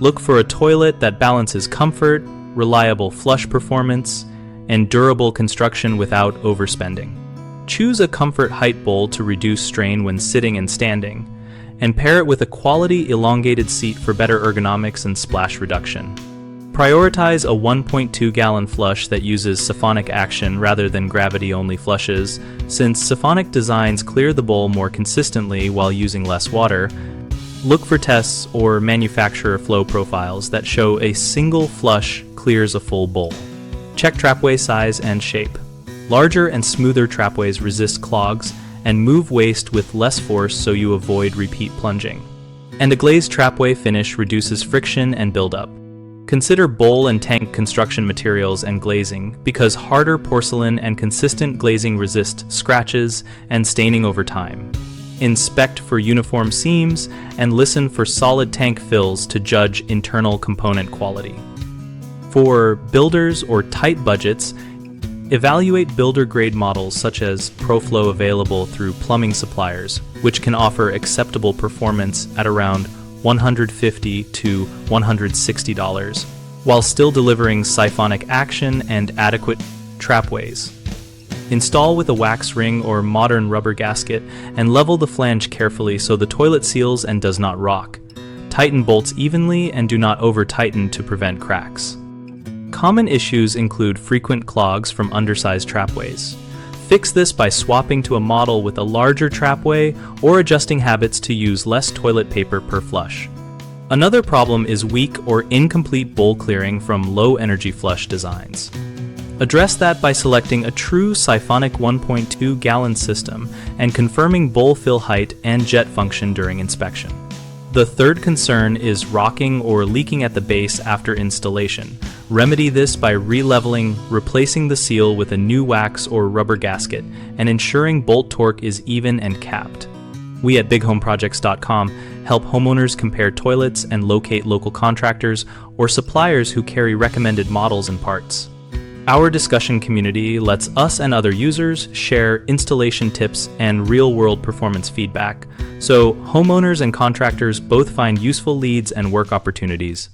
Look for a toilet that balances comfort, reliable flush performance, and durable construction without overspending. Choose a comfort height bowl to reduce strain when sitting and standing, and pair it with a quality elongated seat for better ergonomics and splash reduction. Prioritize a 1.2-gallon flush that uses siphonic action rather than gravity-only flushes, since siphonic designs clear the bowl more consistently while using less water. Look for tests or manufacturer flow profiles that show a single flush clears a full bowl. Check trapway size and shape. Larger and smoother trapways resist clogs and move waste with less force so you avoid repeat plunging. And a glazed trapway finish reduces friction and buildup. Consider bowl and tank construction materials and glazing because harder porcelain and consistent glazing resist scratches and staining over time. Inspect for uniform seams and listen for solid tank fills to judge internal component quality. For builders or tight budgets, evaluate builder-grade models such as Proflo available through plumbing suppliers, which can offer acceptable performance at around $150 to $160, while still delivering siphonic action and adequate trapways. Install with a wax ring or modern rubber gasket and level the flange carefully so the toilet seals and does not rock. Tighten bolts evenly and do not over-tighten to prevent cracks. Common issues include frequent clogs from undersized trapways. Fix this by swapping to a model with a larger trapway or adjusting habits to use less toilet paper per flush. Another problem is weak or incomplete bowl clearing from low-energy flush designs. Address that by selecting a true siphonic 1.2-gallon system and confirming bowl fill height and jet function during inspection. The third concern is rocking or leaking at the base after installation. Remedy this by re-leveling, replacing the seal with a new wax or rubber gasket, and ensuring bolt torque is even and capped. We at BigHomeProjects.com help homeowners compare toilets and locate local contractors or suppliers who carry recommended models and parts. Our discussion community lets us and other users share installation tips and real-world performance feedback, so homeowners and contractors both find useful leads and work opportunities.